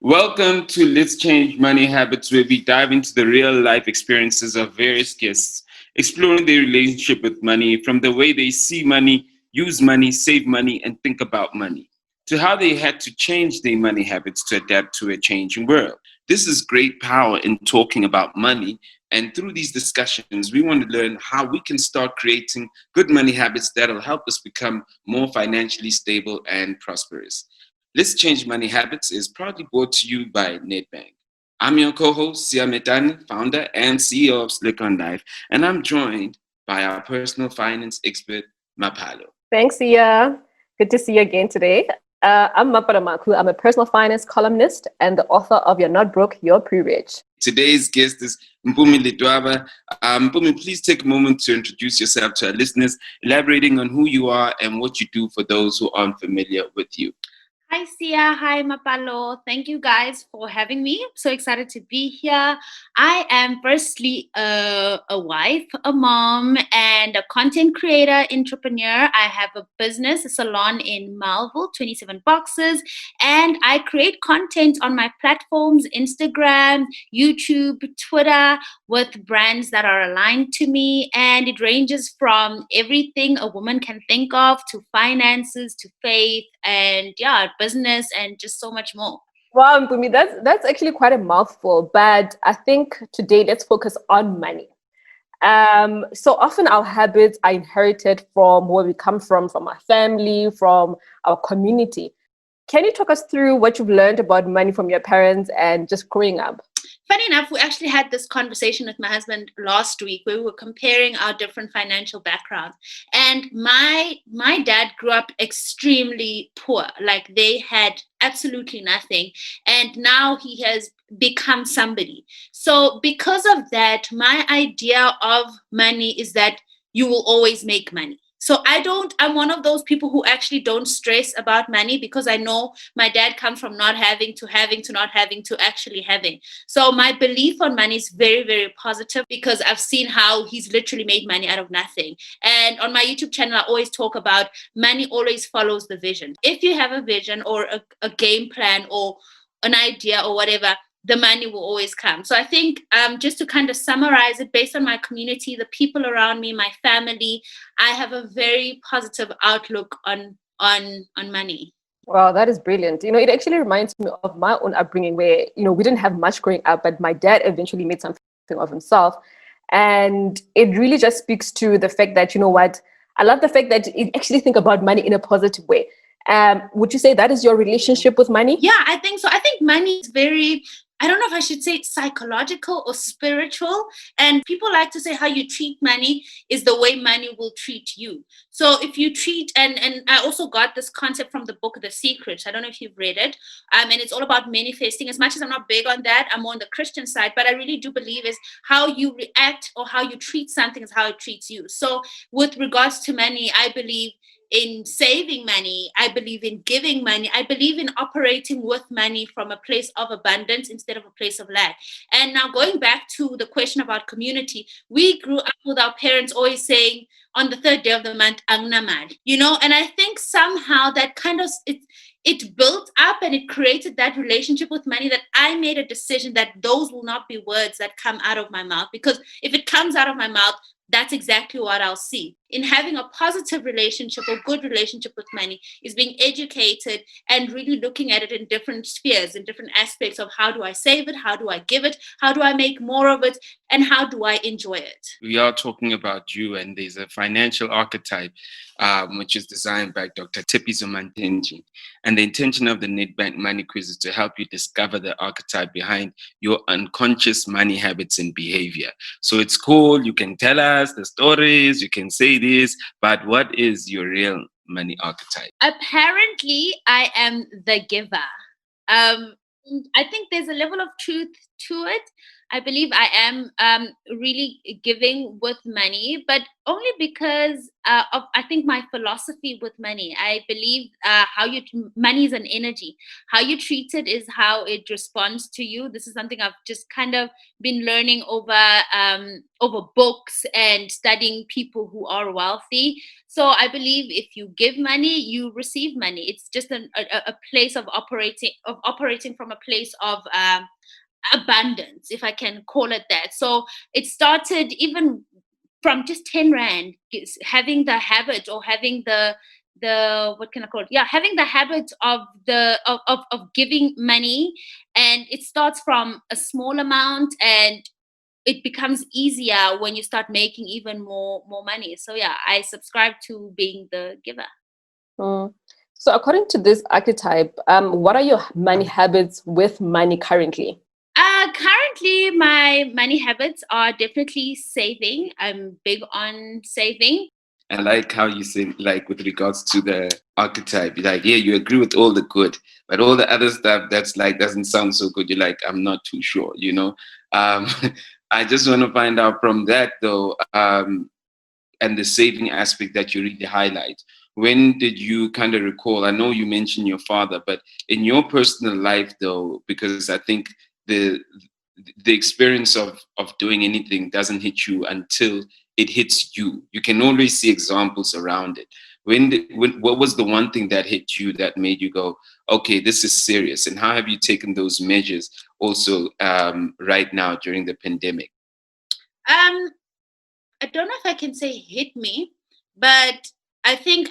Welcome to Let's Change Money Habits, where we dive into the real life experiences of various guests, exploring their relationship with money from the way they see money, use money, save money, and think about money, to how they had to change their money habits to adapt to a changing world. This is great power in talking about money, and through these discussions, we want to learn how we can start creating good money habits that'll help us become more financially stable and prosperous. Let's Change Money Habits is proudly brought to you by Nedbank. I'm your co-host, Sia Metane, founder and CEO of Slick on Life, and I'm joined by our personal finance expert, Mapalo. Thanks, Sia. Good to see you again today. I'm Mapalo Makhu. I'm a personal finance columnist and the author of You're Not Broke, You're Pre-Rich. Today's guest is Mpoomy Ledwaba. Mpoomy, please take a moment to introduce yourself to our listeners, elaborating on who you are and what you do for those who aren't familiar with you. Hi, Sia. Hi, Mapalo. Thank you guys for having me. I'm so excited to be here. I am firstly a wife, a mom, and a content creator, entrepreneur. I have a business, a salon in Melville, 27 boxes, and I create content on my platforms, Instagram, YouTube, Twitter, with brands that are aligned to me. And it ranges from everything a woman can think of to finances, to faith, and business, and just so much more. Wow, Mpumi, that's actually quite a mouthful, but I think today let's focus on money. So often our habits are inherited from where we come from our family, from our community. Can you talk us through what you've learned about money from your parents and just growing up? Funny enough, we actually had this conversation with my husband last week where we were comparing our different financial backgrounds. And my dad grew up extremely poor, like they had absolutely nothing. And now he has become somebody. So because of that, my idea of money is that you will always make money. So I'm one of those people who actually don't stress about money because I know my dad comes from not having to having to not having to actually having. So my belief on money is very, very positive because I've seen how he's literally made money out of nothing. And on my YouTube channel, I always talk about money always follows the vision. If you have a vision or a game plan or an idea or whatever, the money will always come. So I think just to kind of summarize it, based on my community, the people around me, my family, I have a very positive outlook on money. Wow, that is brilliant. It actually reminds me of my own upbringing where, we didn't have much growing up, but my dad eventually made something of himself. And it really just speaks to the fact that, I love the fact that you actually think about money in a positive way. Would you say that is your relationship with money? Yeah, I think so. I think money is very, I don't know if I should say it's psychological or spiritual. And people like to say how you treat money is the way money will treat you. So if you treat, and I also got this concept from the book, The Secret. I don't know if you've read it. And it's all about manifesting. As much as I'm not big on that, I'm more on the Christian side, but I really do believe is how you react or how you treat something is how it treats you. So with regards to money, I believe in saving money. I believe in giving money. I believe in operating with money from a place of abundance instead of a place of lack. And now going back to the question about community, we grew up with our parents always saying on the third day of the month, ang naman, and I think somehow that kind of, it built up and it created that relationship with money that I made a decision that those will not be words that come out of my mouth, because if it comes out of my mouth, that's exactly what I'll see. In having a positive relationship or good relationship with money is being educated and really looking at it in different spheres, in different aspects of how do I save it, how do I give it, how do I make more of it, and how do I enjoy it. We are talking about you, and there's a financial archetype which is designed by Dr. Tipiso Mantenji. And the intention of the Nedbank Money Quiz is to help you discover the archetype behind your unconscious money habits and behavior. So it's cool, you can tell us the stories, you can say this, but what is your real money archetype? Apparently, I am the giver. I think there's a level of truth to it. I believe I am really giving with money, but only because of, I think, my philosophy with money. I believe money is an energy. How you treat it is how it responds to you. This is something I've just kind of been learning over books and studying people who are wealthy. So I believe if you give money, you receive money. It's just a place of operating from a place of abundance, if I can call it that. So it started even from just 10 rand, having the habit, or having the what can I call it? Yeah, having the habit of of giving money, and it starts from a small amount, and it becomes easier when you start making even more money. So yeah, I subscribe to being the giver. Mm. So according to this archetype, what are your money habits with money currently? Currently, my money habits are definitely saving. I'm big on saving. I like how you say, like, with regards to the archetype, you're like, yeah, you agree with all the good, but all the other stuff that's like doesn't sound so good. You're like, I'm not too sure, you know. Um, I just want to find out from that though, and the saving aspect that you really highlight. When did you kind of recall? I know you mentioned your father, but in your personal life though, because I think the the experience of doing anything doesn't hit you until it hits you. You can always see examples around it. What was the one thing that hit you that made you go, okay, this is serious? And how have you taken those measures also right now during the pandemic? Um, I don't know if I can say hit me, but I think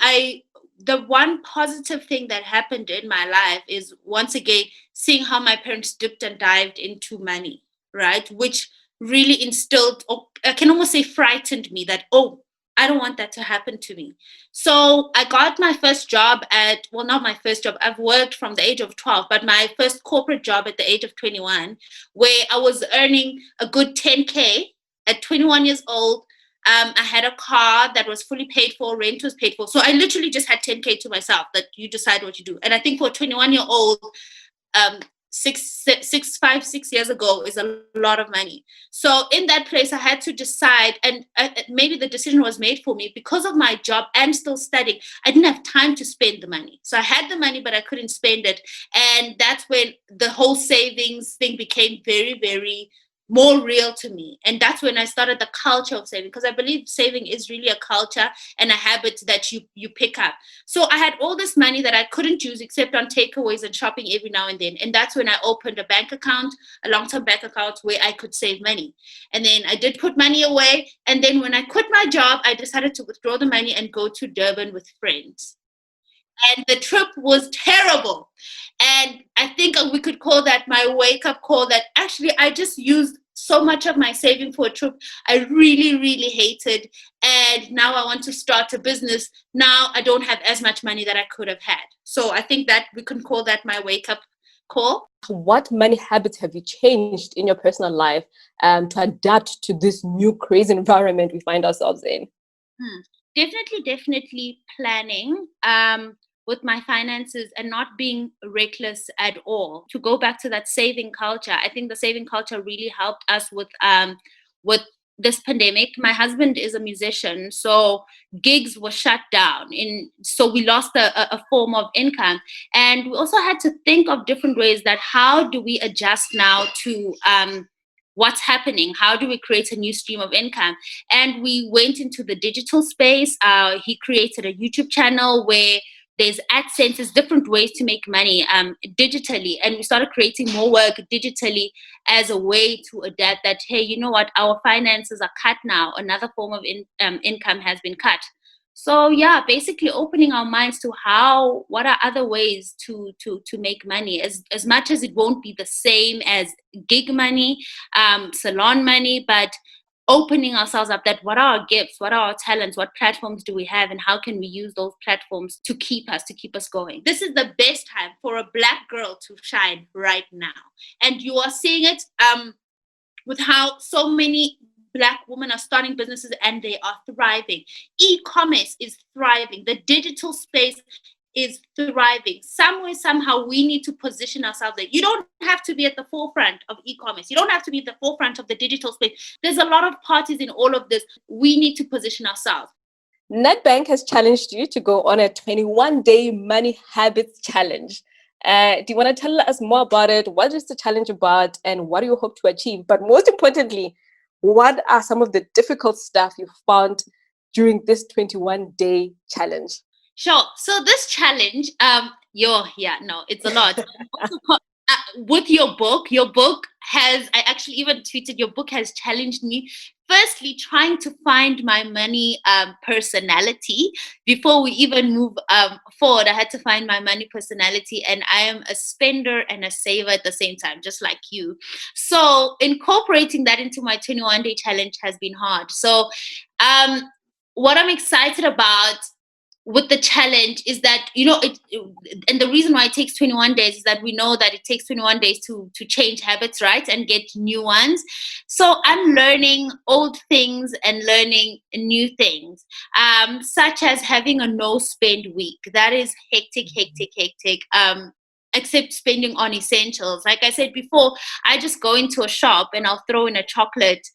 the one positive thing that happened in my life is once again seeing how my parents dipped and dived into money, right? Which really instilled, or I can almost say frightened me that, oh, I don't want that to happen to me. So I got my first job well, not my first job. I've worked from the age of 12, but my first corporate job at the age of 21, where I was earning a good 10K at 21 years old. I had a car that was fully paid for, rent was paid for. So I literally just had 10K to myself, that you decide what you do. And I think for a 21-year-old, um, 6 years ago is a lot of money. So in that place, I had to decide, and maybe the decision was made for me because of my job and still studying. I didn't have time to spend the money. So I had the money, but I couldn't spend it. And that's when the whole savings thing became very, very more real to me. And that's when I started the culture of saving, because I believe saving is really a culture and a habit that you pick up. So I had all this money that I couldn't use except on takeaways and shopping every now and then. And that's when I opened a bank account, a long-term bank account, where I could save money. And then I did put money away. And then when I quit my job, I decided to withdraw the money and go to Durban with friends. And the trip was terrible. And I think we could call that my wake-up call, that actually I just used so much of my saving for a trip I really, really hated. And now I want to start a business. Now I don't have as much money that I could have had. So I think that we can call that my wake-up call. What money habits have you changed in your personal life to adapt to this new crazy environment we find ourselves in? Definitely planning with my finances and not being reckless at all. To go back to that saving culture, I think the saving culture really helped us with this pandemic. My husband is a musician, so gigs were shut down, so we lost a form of income. And we also had to think of different ways that how do we adjust now to what's happening? How do we create a new stream of income? And we went into the digital space. He created a YouTube channel where there's AdSense, different ways to make money digitally. And we started creating more work digitally as a way to adapt that, hey, you know what, our finances are cut now. Another form of income has been cut. So yeah, basically opening our minds to what are other ways to make money, as much as it won't be the same as gig money, salon money, but opening ourselves up that what are our gifts, what are our talents, what platforms do we have, and how can we use those platforms to keep us going. This is the best time for a Black girl to shine right now. And you are seeing it with how so many Black women are starting businesses and they are thriving. E-commerce is thriving. The digital space is thriving. Somewhere, somehow, we need to position ourselves there. You don't have to be at the forefront of e-commerce. You don't have to be at the forefront of the digital space. There's a lot of parties in all of this. We need to position ourselves. Nedbank has challenged you to go on a 21-day money habits challenge. Do you want to tell us more about it? What is the challenge about, and what do you hope to achieve? But most importantly, what are some of the difficult stuff you found during this 21-day challenge? Sure. So this challenge, it's a lot. Also, with your book has, I actually even tweeted, your book has challenged me. Firstly, trying to find my money personality. Before we even move forward, I had to find my money personality, and I am a spender and a saver at the same time, just like you. So incorporating that into my 21-day challenge has been hard. So what I'm excited about with the challenge is that, and the reason why it takes 21 days is that we know that it takes 21 days to change habits, right, and get new ones. So I'm learning old things and learning new things, such as having a no spend week. That is hectic. Except spending on essentials. Like I said before, I just go into a shop and I'll throw in a chocolate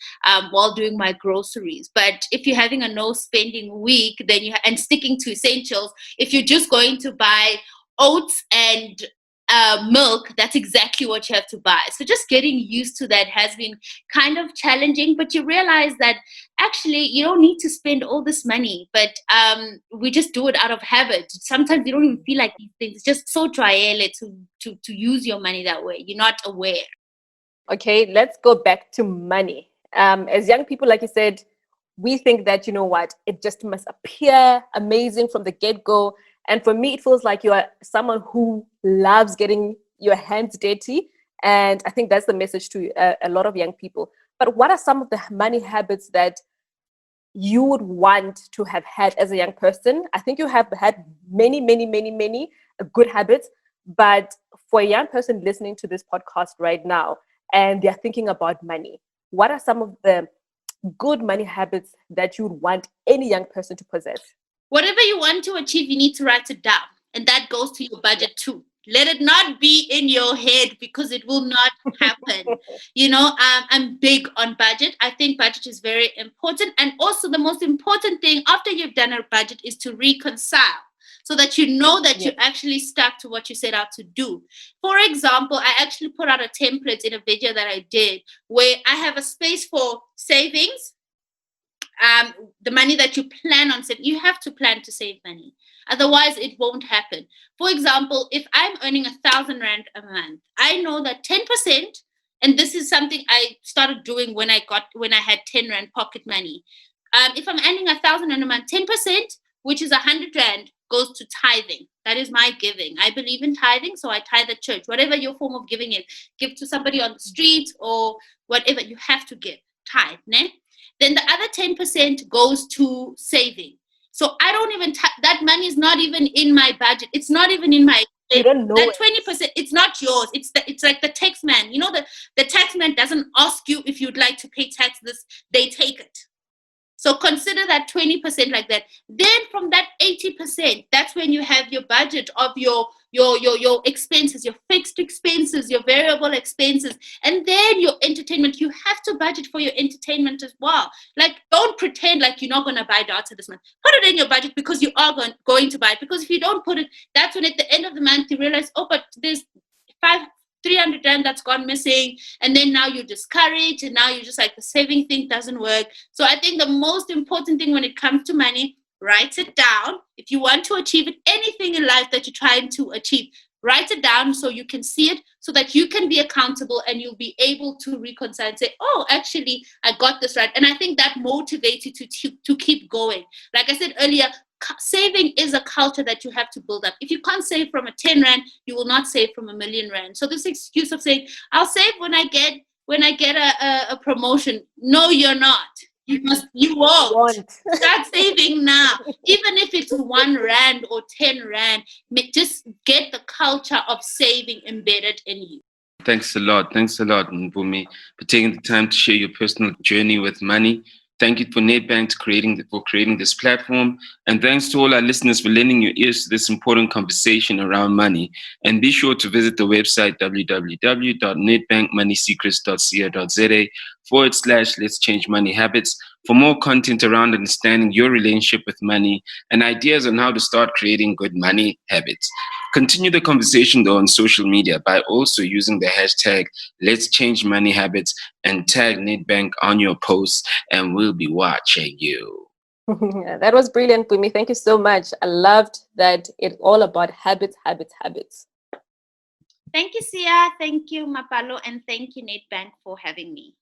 while doing my groceries. But if you're having a no spending week, then and sticking to essentials, if you're just going to buy oats and milk, that's exactly what you have to buy. So just getting used to that has been kind of challenging, but you realize that actually you don't need to spend all this money, but we just do it out of habit. Sometimes you don't even feel like these things. It's just so trial to use your money that way. You're not aware. Okay, let's go back to money. As young people, like you said, we think that, it just must appear amazing from the get-go. And for me, it feels like you are someone who loves getting your hands dirty. And I think that's the message to a lot of young people. But what are some of the money habits that you would want to have had as a young person? I think you have had many good habits. But for a young person listening to this podcast right now, and they're thinking about money, what are some of the good money habits that you would want any young person to possess? Whatever you want to achieve, you need to write it down. And that goes to your budget too. Let it not be in your head, because it will not happen. I'm big on budget. I think budget is very important. And also the most important thing after you've done a budget is to reconcile, so that you know that you actually stuck to what you set out to do. For example, I actually put out a template in a video that I did where I have a space for savings. The money that you plan on saving, you have to plan to save money. Otherwise, it won't happen. For example, if I'm earning 1,000 Rand a month, I know that 10%, and this is something I started doing when I had 10 Rand pocket money. If I'm earning 1,000 Rand a month, 10%, which is 100 Rand, goes to tithing. That is my giving. I believe in tithing, so I tithe at church. Whatever your form of giving is, give to somebody on the street or whatever, you have to give. Tithe, ne? Then the other 10% goes to saving. So I don't even, that money is not even in my budget. It's not even in my, you don't know that 20%, it's not yours. It's like the tax man. The tax man doesn't ask you if you'd like to pay taxes. They take it. So consider that 20% like that. Then from that 80%, that's when you have your budget of your expenses, your fixed expenses, your variable expenses, and then your entertainment. You have to budget for your entertainment as well. Like, don't pretend like you're not going to buy data this month. Put it in your budget, because you are going to buy it. Because if you don't put it, that's when at the end of the month you realize, oh, but there's 300 Rand that's gone missing, and then now you're discouraged, and now you're just like, the saving thing doesn't work. So I think the most important thing when it comes to money, write it down. If you want to achieve it, anything in life that you're trying to achieve, write it down so you can see it, so that you can be accountable and you'll be able to reconcile and say, oh, actually, I got this right. And I think that motivates you to keep going. Like I said earlier, saving is a culture that you have to build up. If you can't save from a 10 Rand, you will not save from 1,000,000 Rand. So this excuse of saying, I'll save when I get a promotion. No, you're not. You won't. Start saving now. Even if it's 1 Rand or 10 Rand, just get the culture of saving embedded in you. Thanks a lot, Mpoomy, for taking the time to share your personal journey with money. Thank you for Nedbank for creating this platform. And thanks to all our listeners for lending your ears to this important conversation around money. And be sure to visit the website www.nedbankmoneysecrets.co.za/Let's Change Money Habits for more content around understanding your relationship with money and ideas on how to start creating good money habits. Continue the conversation though on social media by also using the hashtag Let's Change Money Habits and tag Nedbank on your posts, and we'll be watching you. That was brilliant, Mpoomy. Thank you so much. I loved that it's all about habits, habits, habits. Thank you, Sia. Thank you, Mapalo. And thank you, Nedbank, for having me.